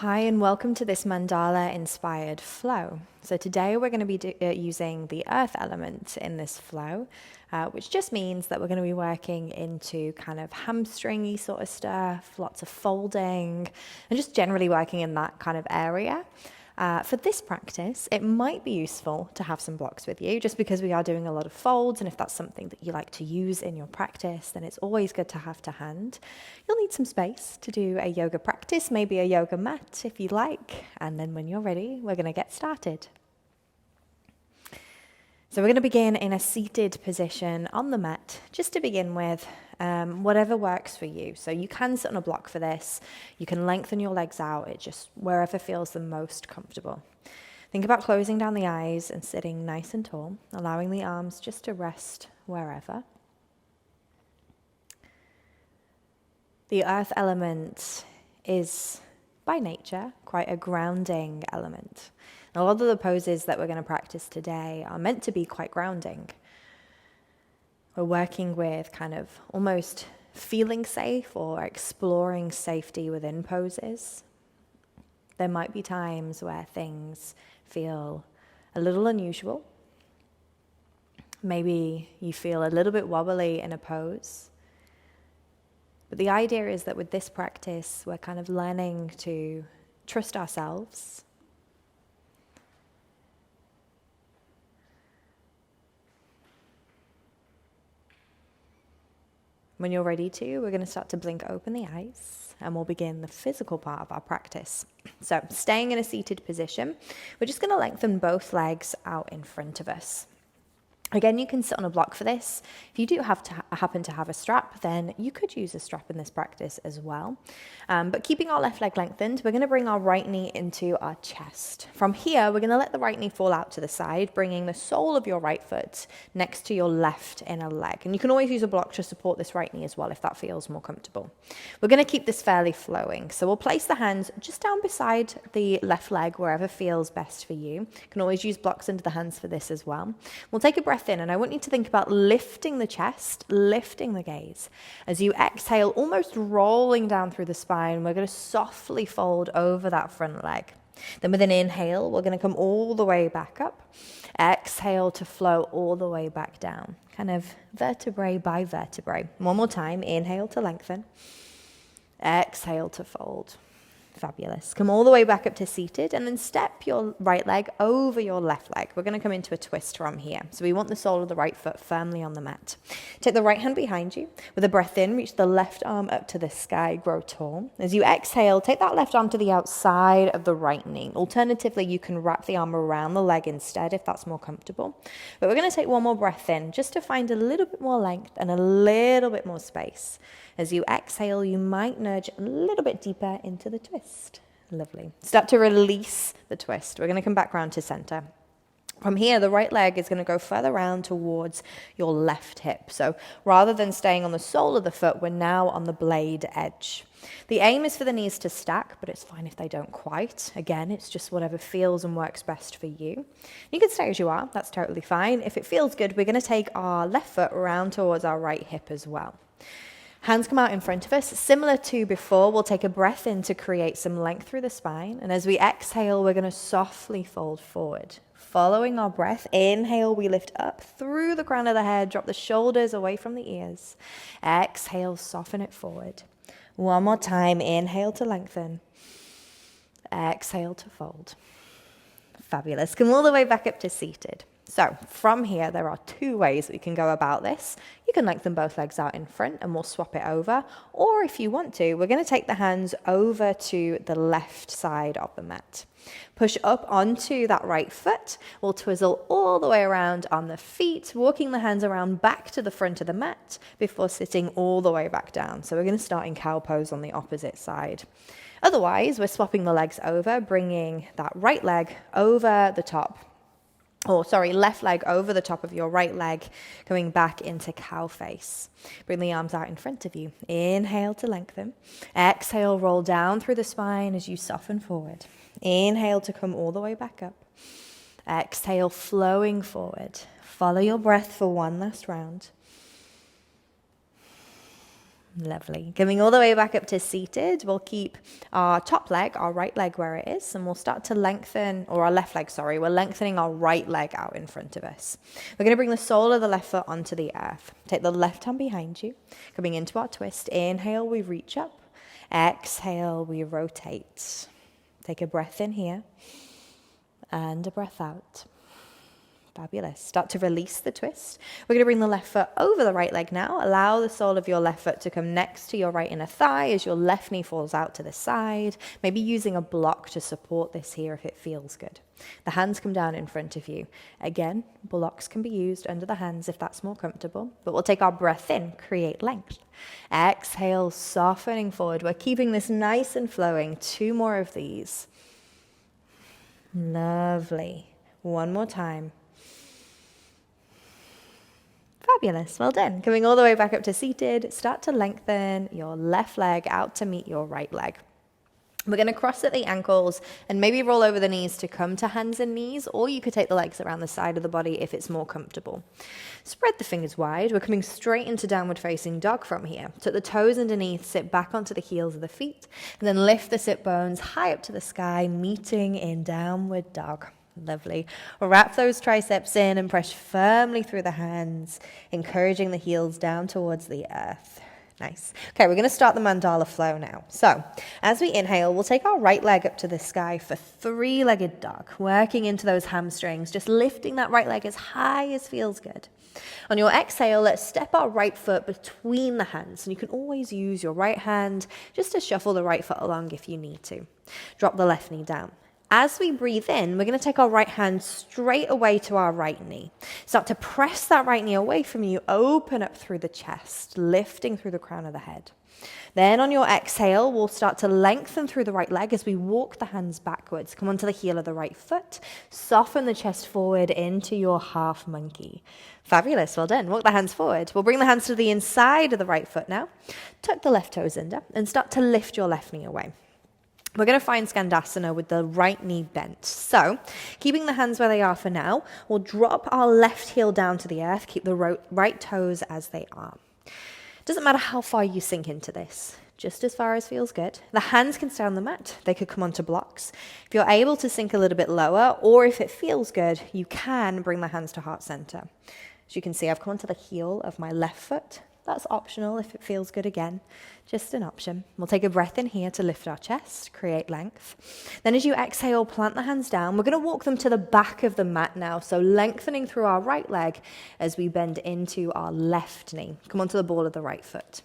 Hi and welcome to this Mandala inspired flow. So today we're going to be using the earth element in this flow, which just means that we're going to be working into kind of hamstringy sort of stuff, lots of folding, and just generally working in that kind of area. For this practice, it might be useful to have some blocks with you just because we are doing a lot of folds, and if that's something that you like to use in your practice, then it's always good to have to hand. You'll need some space to do a yoga practice, maybe a yoga mat if you like, and then when you're ready, we're going to get started. So we're going to begin in a seated position on the mat, just to begin with, whatever works for you. So you can sit on a block for this, you can lengthen your legs out, it just wherever feels the most comfortable. Think about closing down the eyes and sitting nice and tall, allowing the arms just to rest wherever. The earth element is, by nature, quite a grounding element. A lot of the poses that we're going to practice today are meant to be quite grounding. We're working with kind of almost feeling safe or exploring safety within poses. There might be times where things feel a little unusual. Maybe you feel a little bit wobbly in a pose. But the idea is that with this practice, we're kind of learning to trust ourselves. When you're ready to, we're going to start to blink open the eyes and we'll begin the physical part of our practice. So staying in a seated position, we're just going to lengthen both legs out in front of us. Again, you can sit on a block for this. If you do happen to have a strap, then you could use a strap in this practice as well. But keeping our left leg lengthened, we're going to bring our right knee into our chest. From here, we're going to let the right knee fall out to the side, bringing the sole of your right foot next to your left inner leg. And you can always use a block to support this right knee as well if that feels more comfortable. We're going to keep this fairly flowing. So we'll place the hands just down beside the left leg, wherever feels best for you. You can always use blocks under the hands for this as well. We'll take a breath in, and I want you to think about lifting the chest, lifting the gaze. As you exhale, almost rolling down through the spine, we're going to softly fold over that front leg. Then with an inhale, we're going to come all the way back up. Exhale to flow all the way back down, kind of vertebrae by vertebrae. One more time, inhale to lengthen. Exhale to fold. Fabulous. Come all the way back up to seated and then step your right leg over your left leg. We're going to come into a twist from here. So we want the sole of the right foot firmly on the mat. Take the right hand behind you. With a breath in, reach the left arm up to the sky, grow tall. As you exhale, take that left arm to the outside of the right knee. Alternatively, you can wrap the arm around the leg instead if that's more comfortable. But we're going to take one more breath in just to find a little bit more length and a little bit more space. As you exhale, you might nudge a little bit deeper into the twist. Lovely. Start to release the twist. We're going to come back round to center. From here, the right leg is going to go further round towards your left hip. So rather than staying on the sole of the foot, we're now on the blade edge. The aim is for the knees to stack, but it's fine if they don't quite. Again, it's just whatever feels and works best for you. You can stay as you are. That's totally fine. If it feels good, we're going to take our left foot around towards our right hip as well. Hands come out in front of us. Similar to before, we'll take a breath in to create some length through the spine. And as we exhale, we're going to softly fold forward. Following our breath, inhale, we lift up through the crown of the head, drop the shoulders away from the ears. Exhale, soften it forward. One more time, inhale to lengthen. Exhale to fold. Fabulous. Come all the way back up to seated. So from here, there are two ways that we can go about this. You can lengthen both legs out in front and we'll swap it over. Or if you want to, we're going to take the hands over to the left side of the mat. Push up onto that right foot. We'll twizzle all the way around on the feet, walking the hands around back to the front of the mat before sitting all the way back down. So we're going to start in cow pose on the opposite side. Otherwise, we're swapping the legs over, bringing that right leg over the top. Left leg over the top of your right leg, going back into cow face. Bring the arms out in front of you. Inhale to lengthen. Exhale, roll down through the spine as you soften forward. Inhale to come all the way back up. Exhale, flowing forward. Follow your breath for one last round. Lovely. Coming all the way back up to seated, we'll keep our top leg, our right leg where it is, and we'll start to lengthen, or our left leg, sorry, we're lengthening our right leg out in front of us. We're going to bring the sole of the left foot onto the earth. Take the left hand behind you, coming into our twist. Inhale, we reach up. Exhale, we rotate. Take a breath in here and a breath out. Fabulous. Start to release the twist. We're going to bring the left foot over the right leg now. Allow the sole of your left foot to come next to your right inner thigh as your left knee falls out to the side. Maybe using a block to support this here if it feels good. The hands come down in front of you. Again, blocks can be used under the hands if that's more comfortable. But we'll take our breath in, create length. Exhale, softening forward. We're keeping this nice and flowing. 2 more of these. Lovely. 1 more time. Fabulous, well done. Coming all the way back up to seated, start to lengthen your left leg out to meet your right leg. We're going to cross at the ankles and maybe roll over the knees to come to hands and knees, or you could take the legs around the side of the body if it's more comfortable. Spread the fingers wide. We're coming straight into downward facing dog from here. Tuck the toes underneath, sit back onto the heels of the feet, and then lift the sit bones high up to the sky, meeting in downward dog. Lovely. Wrap those triceps in and press firmly through the hands, encouraging the heels down towards the earth. Nice. Okay, we're going to start the mandala flow now. So, as we inhale, we'll take our right leg up to the sky for 3-legged dog, working into those hamstrings, just lifting that right leg as high as feels good. On your exhale, let's step our right foot between the hands, and you can always use your right hand just to shuffle the right foot along if you need to. Drop the left knee down. As we breathe in, we're going to take our right hand straight away to our right knee. Start to press that right knee away from you, open up through the chest, lifting through the crown of the head. Then on your exhale, we'll start to lengthen through the right leg as we walk the hands backwards. Come onto the heel of the right foot, soften the chest forward into your half monkey. Fabulous, well done. Walk the hands forward. We'll bring the hands to the inside of the right foot now. Tuck the left toes under and start to lift your left knee away. We're going to find Skandasana with the right knee bent. So, keeping the hands where they are for now, we'll drop our left heel down to the earth, keep the right toes as they are. Doesn't matter how far you sink into this, just as far as feels good. The hands can stay on the mat. They could come onto blocks. If you're able to sink a little bit lower, or if it feels good, you can bring the hands to heart center. As you can see, I've come onto the heel of my left foot. That's optional if it feels good again. Just an option. We'll take a breath in here to lift our chest, create length. Then as you exhale, plant the hands down. We're going to walk them to the back of the mat now. So lengthening through our right leg as we bend into our left knee. Come onto the ball of the right foot.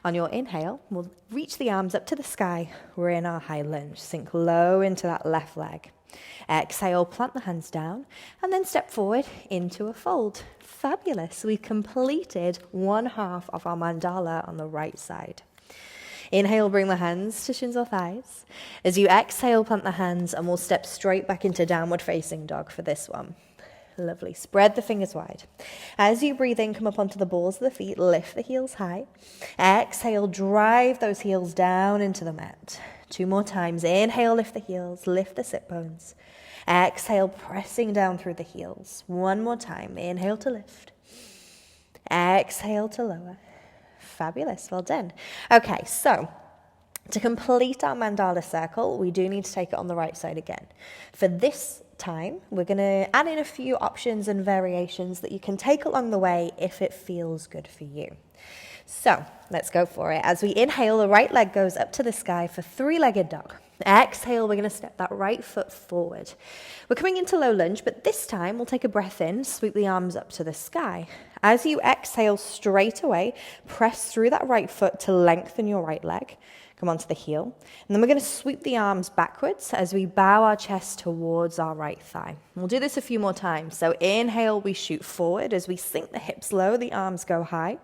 On your inhale, we'll reach the arms up to the sky. We're in our high lunge. Sink low into that left leg. Exhale, plant the hands down, and then step forward into a fold. Fabulous. We've completed 1/2 of our mandala on the right side. Inhale, bring the hands to shins or thighs. As you exhale, plant the hands, and we'll step straight back into downward facing dog for this one. Lovely. Spread the fingers wide. As you breathe in, come up onto the balls of the feet, lift the heels high. Exhale, drive those heels down into the mat. 2 more times. Inhale, lift the heels, lift the sit bones. Exhale, pressing down through the heels. 1 more time. Inhale to lift. Exhale to lower. Fabulous. Well done. Okay, so to complete our mandala circle, we do need to take it on the right side again. For this time, we're going to add in a few options and variations that you can take along the way if it feels good for you. So let's go for it. As we inhale, the right leg goes up to the sky for 3-legged dog. Exhale, we're going to step that right foot forward. We're coming into low lunge, but this time we'll take a breath in, sweep the arms up to the sky. As you exhale straight away, press through that right foot to lengthen your right leg. Come onto the heel. And then we're going to sweep the arms backwards as we bow our chest towards our right thigh. We'll do this a few more times. So inhale, we shoot forward. As we sink the hips low, the arms go high.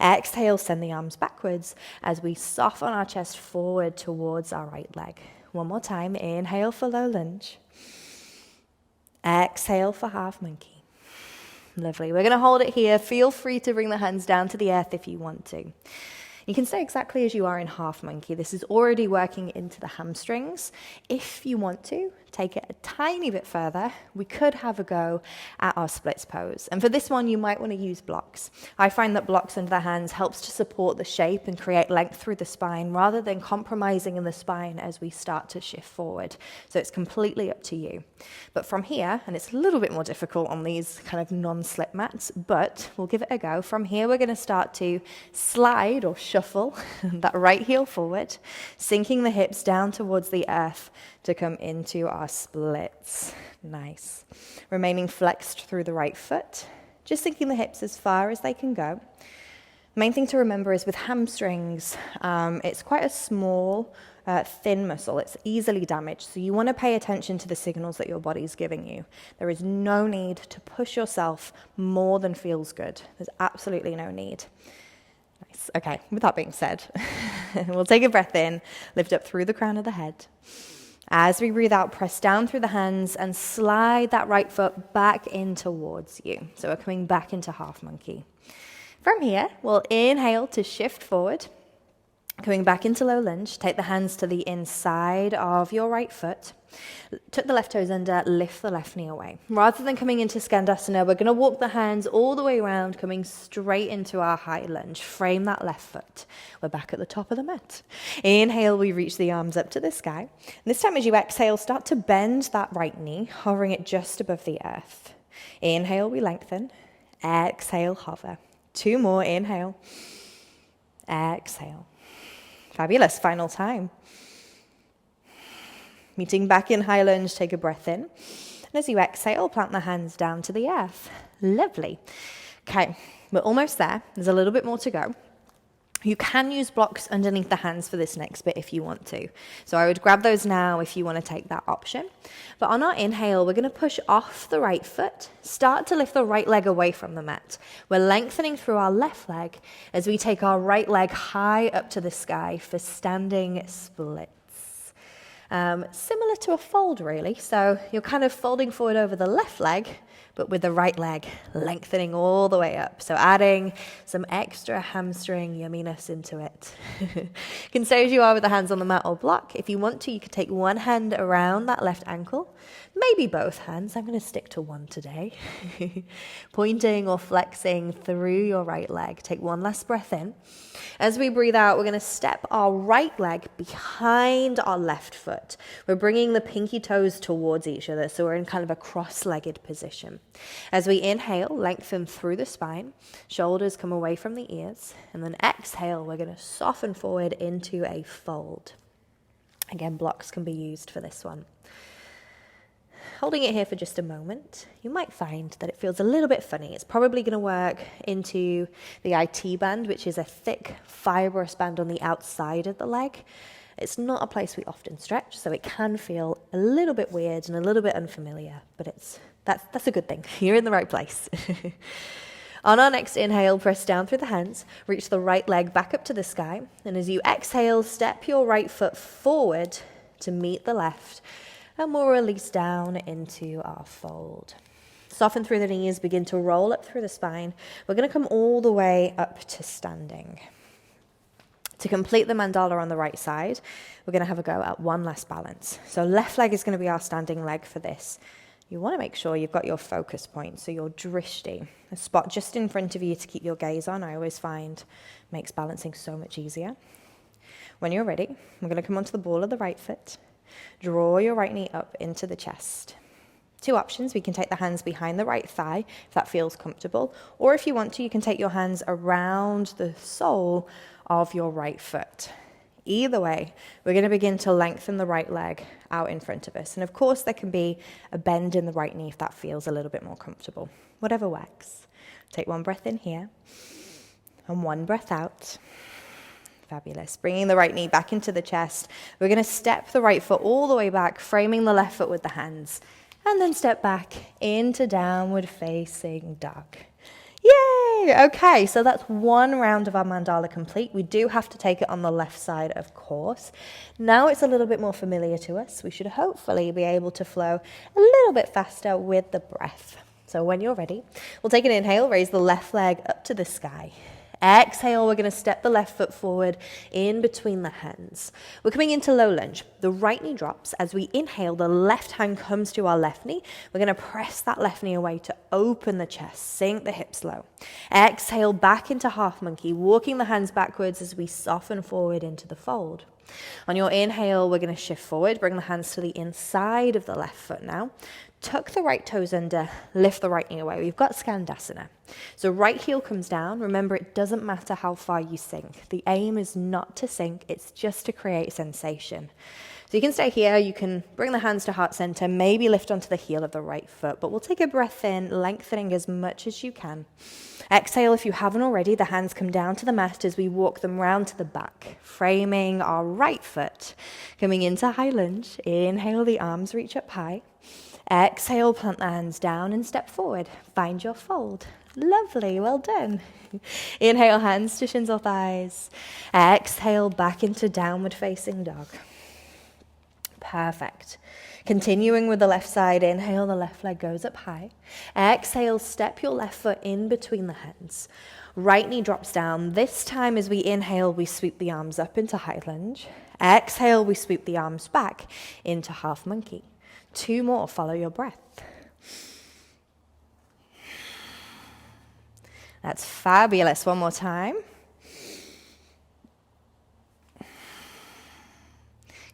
Exhale, send the arms backwards as we soften our chest forward towards our right leg. 1 more time. Inhale for low lunge. Exhale for half monkey. Lovely. We're going to hold it here. Feel free to bring the hands down to the earth if you want to. You can stay exactly as you are in half monkey. This is already working into the hamstrings. If you want to, take it a tiny bit further, we could have a go at our splits pose. And for this one, you might want to use blocks. I find that blocks under the hands helps to support the shape and create length through the spine rather than compromising in the spine as we start to shift forward. So it's completely up to you. But from here, and it's a little bit more difficult on these kind of non-slip mats, but we'll give it a go. From here, we're going to start to slide or shuffle that right heel forward, sinking the hips down towards the earth to come into our splits. Nice. Remaining flexed through the right foot, just sinking the hips as far as they can go. Main thing to remember is with hamstrings, it's quite a small, thin muscle. It's easily damaged, so you want to pay attention to the signals that your body's giving you. There is no need to push yourself more than feels good. There's absolutely no need. Nice. Okay, with that being said, we'll take a breath in, lift up through the crown of the head. As we breathe out, press down through the hands and slide that right foot back in towards you. So we're coming back into half monkey. From here, we'll inhale to shift forward. Coming back into low lunge, take the hands to the inside of your right foot. Tuck the left toes under, lift the left knee away. Rather than coming into Skandasana, we're going to walk the hands all the way around, coming straight into our high lunge. Frame that left foot. We're back at the top of the mat. Inhale, we reach the arms up to the sky. And this time as you exhale, start to bend that right knee, hovering it just above the earth. Inhale, we lengthen. Exhale, hover. 2 more, inhale. Exhale. Fabulous, final time. Meeting back in high lunge, take a breath in. And as you exhale, plant the hands down to the earth. Lovely. Okay, we're almost there. There's a little bit more to go. You can use blocks underneath the hands for this next bit if you want to. So I would grab those now if you want to take that option. But on our inhale, we're going to push off the right foot, start to lift the right leg away from the mat. We're lengthening through our left leg as we take our right leg high up to the sky for standing splits. Similar to a fold, really. So you're kind of folding forward over the left leg, but with the right leg lengthening all the way up. So adding some extra hamstring yumminess into it. You can stay as you are with the hands on the mat or block. If you want to, you could take one hand around that left ankle, maybe both hands. I'm going to stick to one today. Pointing or flexing through your right leg. Take one last breath in. As we breathe out, we're going to step our right leg behind our left foot. We're bringing the pinky toes towards each other, so we're in kind of a cross-legged position. As we inhale, lengthen through the spine, shoulders come away from the ears, and then exhale, we're going to soften forward into a fold. Again, blocks can be used for this one. Holding it here for just a moment, you might find that it feels a little bit funny. It's probably going to work into the IT band, which is a thick, fibrous band on the outside of the leg. It's not a place we often stretch, so it can feel a little bit weird and a little bit unfamiliar, but that's a good thing. You're in the right place. On our next inhale, press down through the hands, reach the right leg back up to the sky, and as you exhale, step your right foot forward to meet the left, and we'll release down into our fold. Soften through the knees, begin to roll up through the spine. We're going to come all the way up to standing. To complete the mandala on the right side, we're going to have a go at one last balance. So left leg is going to be our standing leg for this. You want to make sure you've got your focus point, so your drishti, a spot just in front of you to keep your gaze on, I always find makes balancing so much easier. When you're ready, we're going to come onto the ball of the right foot. Draw your right knee up into the chest. 2 options. We can take the hands behind the right thigh if that feels comfortable, or if you want to, you can take your hands around the sole of your right foot. Either way, we're going to begin to lengthen the right leg out in front of us. And of course, there can be a bend in the right knee if that feels a little bit more comfortable. Whatever works. Take one breath in here and one breath out. Fabulous. Bringing the right knee back into the chest. We're going to step the right foot all the way back, framing the left foot with the hands. And then step back into downward facing dog. Yay! Okay, so that's one round of our mandala complete. We do have to take it on the left side, of course. Now it's a little bit more familiar to us. We should hopefully be able to flow a little bit faster with the breath. So when you're ready, we'll take an inhale, raise the left leg up to the sky. Exhale, we're going to step the left foot forward in between the hands. We're coming into low lunge. The right knee drops. As we inhale, the left hand comes to our left knee. We're going to press that left knee away to open the chest, sink the hips low. Exhale, back into half monkey, walking the hands backwards as we soften forward into the fold. On your inhale, we're going to shift forward, bring the hands to the inside of the left foot now. Tuck the right toes under, lift the right knee away. We've got Skandasana. So right heel comes down. Remember, it doesn't matter how far you sink. The aim is not to sink, it's just to create sensation. So you can stay here, you can bring the hands to heart center, maybe lift onto the heel of the right foot, but we'll take a breath in, lengthening as much as you can. Exhale, if you haven't already, the hands come down to the mat as we walk them round to the back, framing our right foot. Coming into high lunge, inhale, the arms reach up high. Exhale, plant the hands down and step forward. Find your fold. Lovely, well done. Inhale, hands to shins or thighs. Exhale, back into downward facing dog. Perfect. Continuing with the left side, inhale, the left leg goes up high. Exhale, step your left foot in between the hands. Right knee drops down. This time as we inhale, we sweep the arms up into high lunge. Exhale, we sweep the arms back into half monkey. 2 more, follow your breath. That's fabulous. One more time.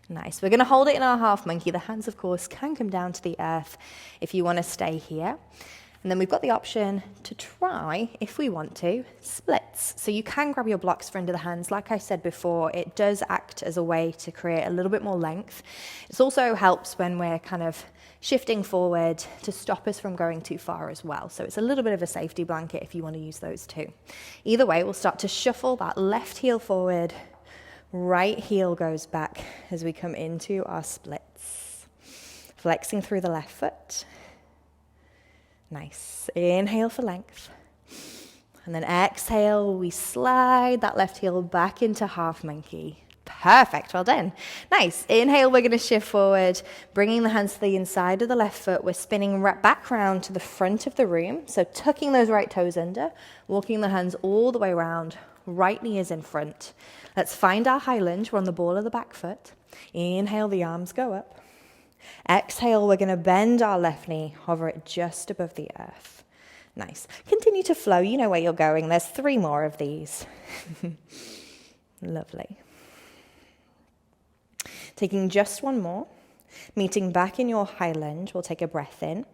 Nice. We're going to hold it in our half monkey. The hands, of course, can come down to the earth if you want to stay here. And then we've got the option to try, if we want to, splits. So you can grab your blocks for under the hands. Like I said before, it does act as a way to create a little bit more length. It also helps when we're kind of shifting forward to stop us from going too far as well. So it's a little bit of a safety blanket if you want to use those too. Either way, we'll start to shuffle that left heel forward, right heel goes back as we come into our splits. Flexing through the left foot. Nice. Inhale for length. And then exhale, we slide that left heel back into half monkey. Perfect. Well done. Nice. Inhale, we're going to shift forward, bringing the hands to the inside of the left foot. We're spinning back round to the front of the room. So tucking those right toes under, walking the hands all the way around. Right knee is in front. Let's find our high lunge. We're on the ball of the back foot. Inhale, the arms go up. Exhale, we're going to bend our left knee, hover it just above the earth. Nice. Continue to flow. You know where you're going. There's 3 more of these. Lovely. Taking just 1 more. Meeting back in your high lunge. We'll take a breath in.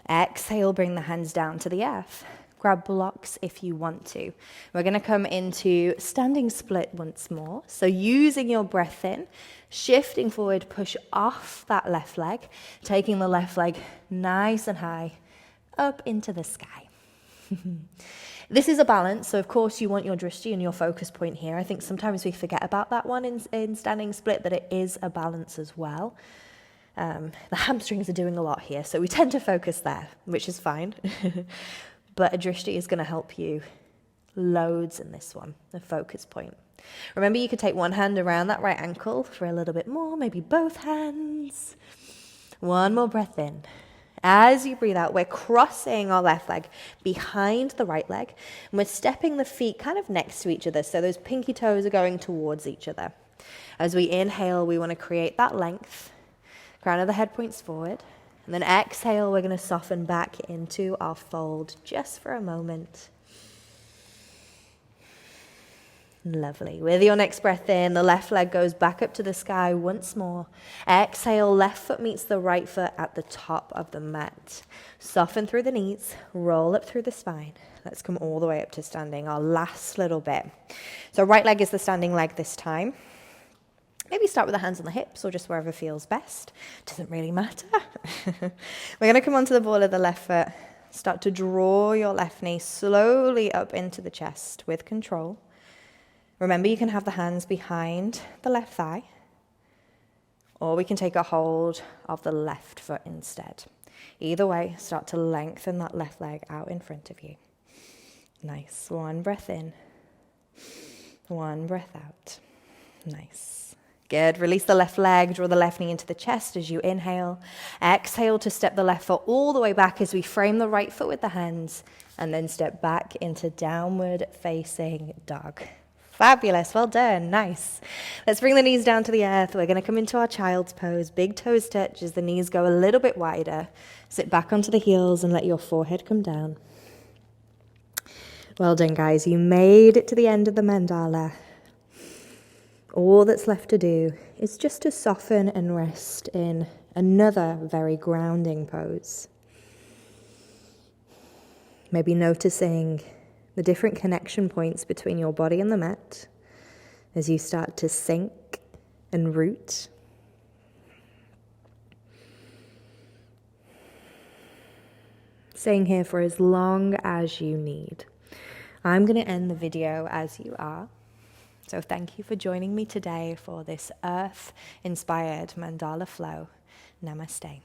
Exhale, bring the hands down to the earth. Grab blocks if you want to. We're going to come into standing split once more. So using your breath in, shifting forward, push off that left leg, taking the left leg nice and high up into the sky. This is a balance, so of course you want your drishti and your focus point here. I think sometimes we forget about that one in standing split, that it is a balance as well. The hamstrings are doing a lot here, so we tend to focus there, which is fine. But a drishti is going to help you loads in this one, the focus point. Remember, you could take one hand around that right ankle for a little bit more, maybe both hands. 1 more breath in. As you breathe out, we're crossing our left leg behind the right leg, and we're stepping the feet kind of next to each other, so those pinky toes are going towards each other. As we inhale, we want to create that length. Crown of the head points forward. And then exhale, we're going to soften back into our fold just for a moment. Lovely. With your next breath in, the left leg goes back up to the sky once more. Exhale, left foot meets the right foot at the top of the mat. Soften through the knees, roll up through the spine. Let's come all the way up to standing, our last little bit. So right leg is the standing leg this time. Maybe start with the hands on the hips or just wherever feels best. Doesn't really matter. We're going to come onto the ball of the left foot. Start to draw your left knee slowly up into the chest with control. Remember, you can have the hands behind the left thigh, or we can take a hold of the left foot instead. Either way, start to lengthen that left leg out in front of you. Nice. 1 breath in. 1 breath out. Nice. Good. Release the left leg, draw the left knee into the chest as you inhale. Exhale to step the left foot all the way back as we frame the right foot with the hands, and then step back into downward facing dog. Fabulous. Well done. Nice. Let's bring the knees down to the earth. We're going to come into our child's pose. Big toes touch as the knees go a little bit wider. Sit back onto the heels and let your forehead come down. Well done, guys. You made it to the end of the mandala. All that's left to do is just to soften and rest in another very grounding pose. Maybe noticing the different connection points between your body and the mat as you start to sink and root. Staying here for as long as you need. I'm going to end the video as you are. So thank you for joining me today for this earth-inspired mandala flow. Namaste.